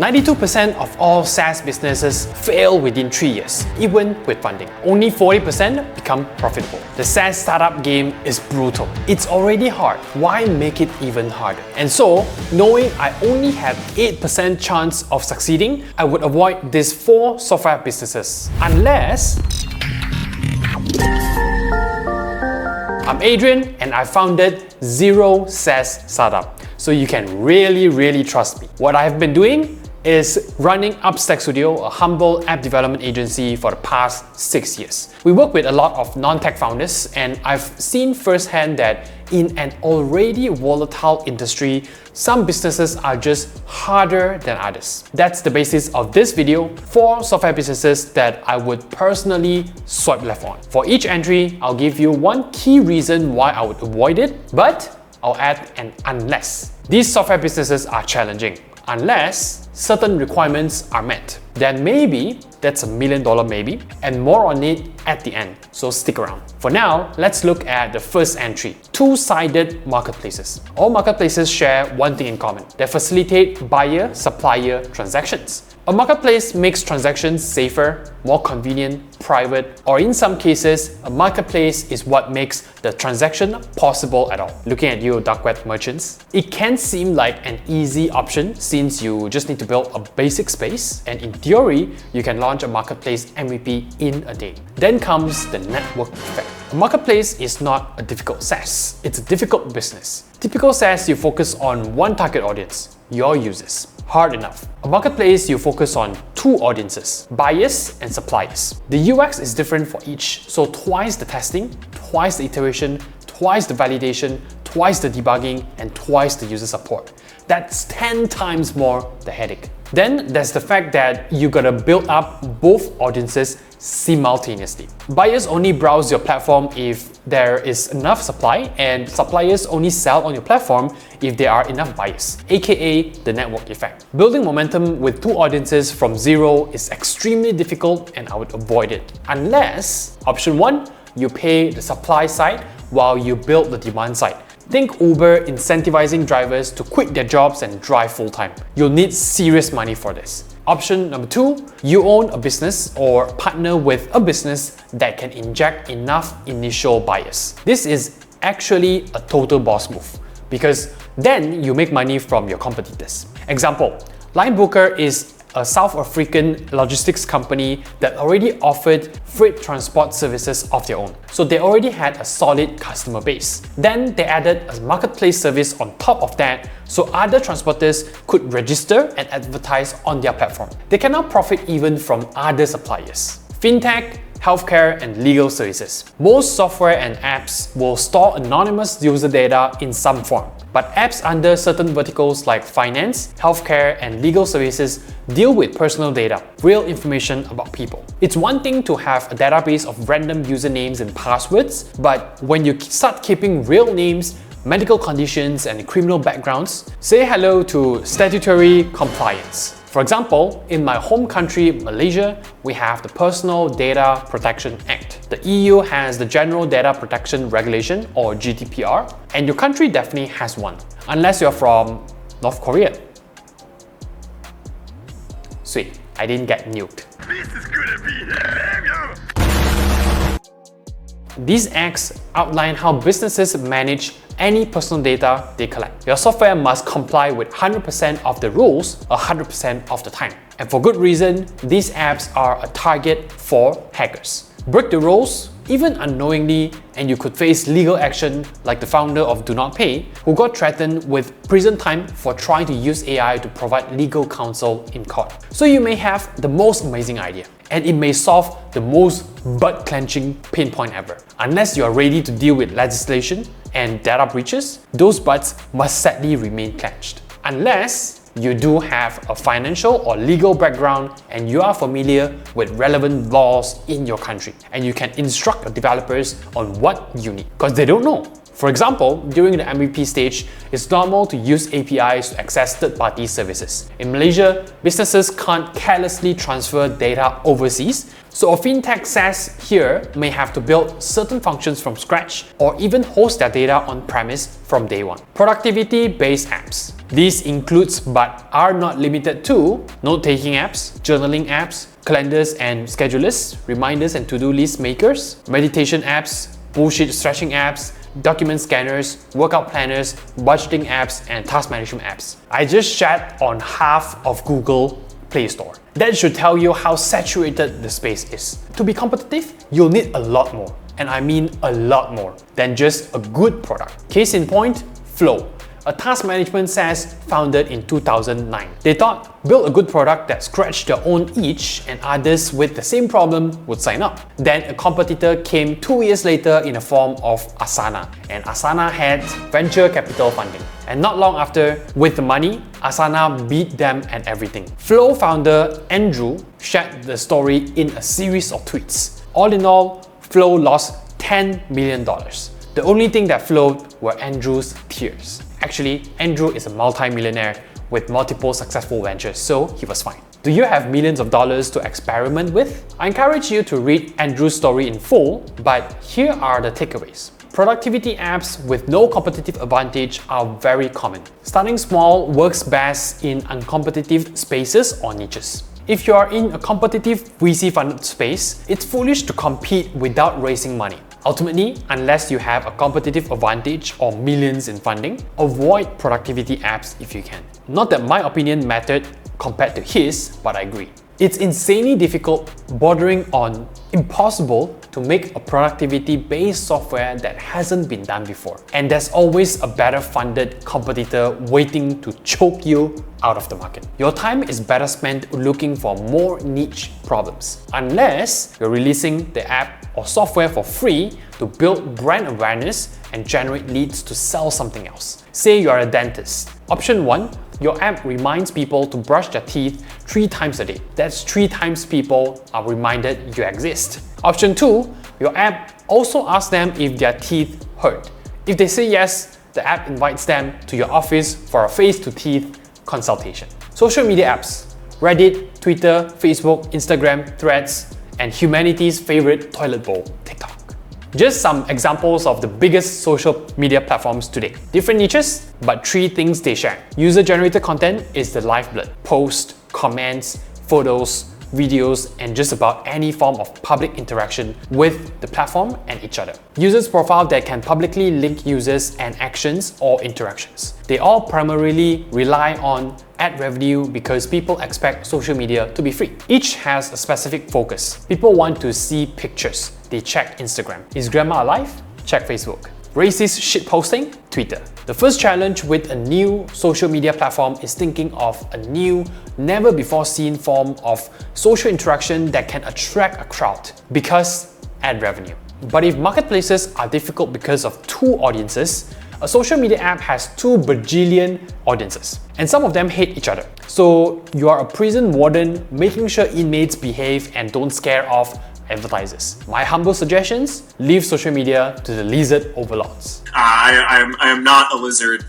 92% of all SaaS businesses fail within 3 years, even with funding. Only 40% become profitable. The SaaS startup game is brutal. It's already hard. Why make it even harder? And so, knowing I only have 8% chance of succeeding, I would avoid these 4 software businesses. Unless I'm Adrian and I founded Zero SaaS Startup. So you can really trust me. What I've been doing is running Upstack Studio, a humble app development agency, for the past 6 years. We work with a lot of non-tech founders, and I've seen firsthand that in an already volatile industry, some businesses are just harder than others. That's the basis of this video: 4 software businesses that I would personally swipe left on. For each entry, I'll give you one key reason why I would avoid it, but I'll add an unless. These software businesses are challenging. Unless certain requirements are met, then maybe that's $1 million maybe, and more on it at the end, so stick around. For now, let's look at the first entry: two-sided marketplaces. All marketplaces share one thing in common: they facilitate buyer-supplier transactions. A marketplace makes transactions safer, more convenient, private, or in some cases, a marketplace is what makes the transaction possible at all. Looking at you, dark web merchants. It can seem like an easy option since you just need to build a basic space, and in theory, you can launch a marketplace MVP in a day. Then comes the network effect. A marketplace is not a difficult SaaS, it's a difficult business. Typical SaaS, you focus on one target audience, your users. Hard enough. A marketplace, you focus on 2 audiences, buyers and suppliers. The UX is different for each, so twice the testing, twice the iteration, twice the validation, twice the debugging, and twice the user support. That's 10 times more the headache. Then there's the fact that you gotta build up both audiences simultaneously. Buyers only browse your platform if there is enough supply, and suppliers only sell on your platform if there are enough buyers, aka the network effect. Building momentum with 2 audiences from zero is extremely difficult, and I would avoid it. Unless, option 1, you pay the supply side while you build the demand side. Think Uber incentivizing drivers to quit their jobs and drive full-time. You'll need serious money for this. Option number 2, you own a business or partner with a business that can inject enough initial buyers. This is actually a total boss move, because then you make money from your competitors. Example, Line Booker is a South African logistics company that already offered freight transport services of their own. So they already had a solid customer base. Then they added a marketplace service on top of that, so other transporters could register and advertise on their platform. They can now profit even from other suppliers. Fintech, healthcare, and legal services. Most software and apps will store anonymous user data in some form. But apps under certain verticals like finance, healthcare, and legal services deal with personal data, real information about people. It's one thing to have a database of random usernames and passwords, but when you start keeping real names, medical conditions, and criminal backgrounds, say hello to statutory compliance. For example, in my home country, Malaysia, we have the Personal Data Protection Act. The EU has the General Data Protection Regulation, or GDPR, and your country definitely has one, unless you're from North Korea. Sweet, I didn't get nuked. This is gonna be hilarious! These acts outline how businesses manage any personal data they collect. Your software must comply with 100% of the rules 100% of the time. And for good reason, these apps are a target for hackers. Break the rules, even unknowingly, and you could face legal action, like the founder of Do Not Pay, who got threatened with prison time for trying to use AI to provide legal counsel in court. So you may have the most amazing idea, and it may solve the most butt-clenching pain point ever. Unless you are ready to deal with legislation and data breaches, those butts must sadly remain clenched. Unless you do have a financial or legal background and you are familiar with relevant laws in your country, and you can instruct your developers on what you need, because they don't know. For example, during the MVP stage, it's normal to use APIs to access third-party services. In Malaysia, businesses can't carelessly transfer data overseas, so a fintech SaaS here may have to build certain functions from scratch or even host their data on-premise from day one. Productivity-based apps. These includes but are not limited to note-taking apps, journaling apps, calendars and schedulers, reminders and to-do list makers, meditation apps, bullshit stretching apps, document scanners, workout planners, budgeting apps, and task management apps. I just shat on half of Google Play Store. That should tell you how saturated the space is. To be competitive, you'll need a lot more, and I mean a lot more, than just a good product. Case in point, Flow, a task management SaaS founded in 2009. They thought, build a good product that scratched their own itch and others with the same problem would sign up. Then a competitor came 2 years later in the form of Asana, and Asana had venture capital funding. And not long after, with the money, Asana beat them at everything. Flow founder Andrew shared the story in a series of tweets. All in all, Flow lost $10 million. The only thing that flowed were Andrew's tears. Actually, Andrew is a multi-millionaire with multiple successful ventures, so he was fine. Do you have millions of dollars to experiment with? I encourage you to read Andrew's story in full, but here are the takeaways. Productivity apps with no competitive advantage are very common. Starting small works best in uncompetitive spaces or niches. If you are in a competitive VC-funded space, it's foolish to compete without raising money. Ultimately, unless you have a competitive advantage or millions in funding, avoid productivity apps if you can. Not that my opinion mattered compared to his, but I agree. It's insanely difficult, bordering on impossible, to make a productivity-based software that hasn't been done before. And there's always a better funded competitor waiting to choke you out of the market. Your time is better spent looking for more niche problems. Unless you're releasing the app or software for free to build brand awareness and generate leads to sell something else. Say you're a dentist. Option 1, your app reminds people to brush their teeth 3 times a day. That's 3 times people are reminded you exist. Option 2, your app also asks them if their teeth hurt. If they say yes, the app invites them to your office for a face-to-teeth consultation. Social media apps: Reddit, Twitter, Facebook, Instagram, Threads, and humanity's favorite toilet bowl, TikTok. Just some examples of the biggest social media platforms today. Different niches, but 3 things they share. User-generated content is the lifeblood. Posts, comments, photos, videos, and just about any form of public interaction with the platform and each other. Users' profile that can publicly link users and actions or interactions. They all primarily rely on ad revenue because people expect social media to be free. Each has a specific focus. People want to see pictures. They check Instagram. Is grandma alive? Check Facebook. Racist shitposting? Twitter. The first challenge with a new social media platform is thinking of a new, never-before-seen form of social interaction that can attract a crowd, because ad revenue. But if marketplaces are difficult because of 2 audiences, a social media app has 2 bajillion audiences, and some of them hate each other. So you are a prison warden making sure inmates behave and don't scare off advertisers. My humble suggestions: leave social media to the lizard overlords. I am not a lizard.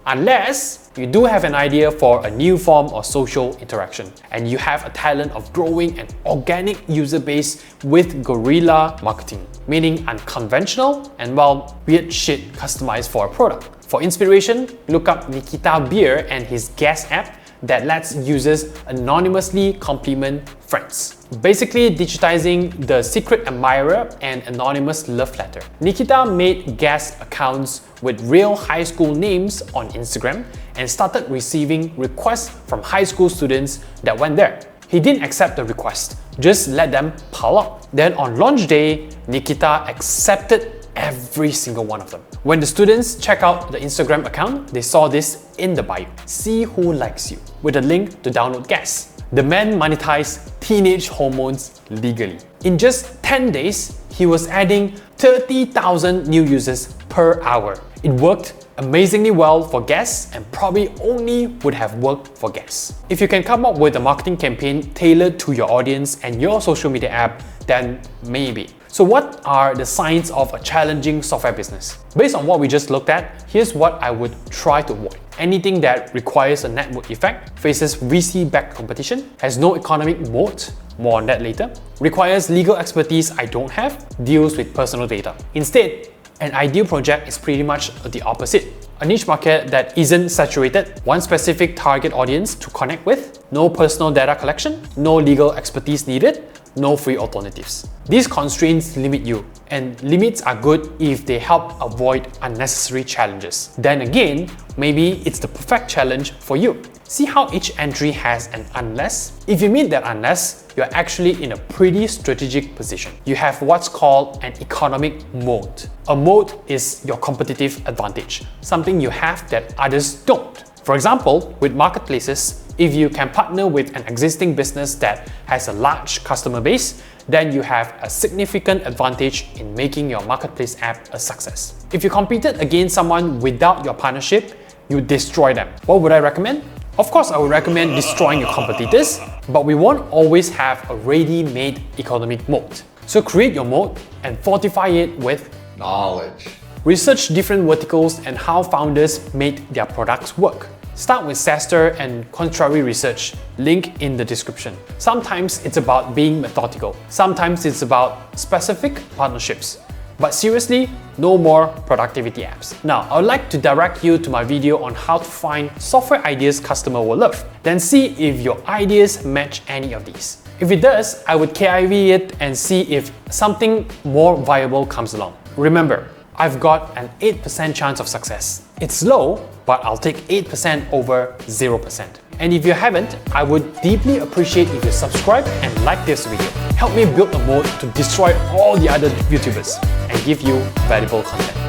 Unless you do have an idea for a new form of social interaction and you have a talent of growing an organic user base with guerrilla marketing, meaning unconventional and, well, weird shit customized for a product. For inspiration, look up Nikita Beer and his guest app that lets users anonymously compliment friends. Basically digitizing the secret admirer and anonymous love letter. Nikita made guest accounts with real high school names on Instagram and started receiving requests from high school students that went there. He didn't accept the request, just let them pile up. Then on launch day, Nikita accepted every single one of them. When the students check out the Instagram account, they saw this in the bio. See who likes you, with a link to download guests. The man monetized teenage hormones legally. In just 10 days, he was adding 30,000 new users per hour. It worked amazingly well for guests and probably only would have worked for guests. If you can come up with a marketing campaign tailored to your audience and your social media app, then maybe. So what are the signs of a challenging software business? Based on what we just looked at, here's what I would try to avoid. Anything that requires a network effect, faces VC-backed competition, has no economic moat, more on that later, requires legal expertise I don't have, deals with personal data. Instead, an ideal project is pretty much the opposite. A niche market that isn't saturated, one specific target audience to connect with, no personal data collection, no legal expertise needed, no free alternatives. These constraints limit you, and limits are good if they help avoid unnecessary challenges. Then again, maybe it's the perfect challenge for you. See how each entry has an unless? If you meet that unless, you're actually in a pretty strategic position. You have what's called an economic moat. A moat is your competitive advantage, something you have that others don't. For example, with marketplaces, if you can partner with an existing business that has a large customer base, then you have a significant advantage in making your marketplace app a success. If you competed against someone without your partnership, you destroy them. What would I recommend? Of course, I would recommend destroying your competitors, but we won't always have a ready-made economic moat. So create your moat and fortify it with knowledge. Research different verticals and how founders made their products work. Start with SaaStr and contrary research, link in the description. Sometimes it's about being methodical. Sometimes it's about specific partnerships. But seriously, no more productivity apps. Now, I would like to direct you to my video on how to find software ideas customer will love. Then see if your ideas match any of these. If it does, I would KIV it and see if something more viable comes along. Remember, I've got an 8% chance of success. It's low, but I'll take 8% over 0%. And if you haven't, I would deeply appreciate if you subscribe and like this video. Help me build a moat to destroy all the other YouTubers and give you valuable content.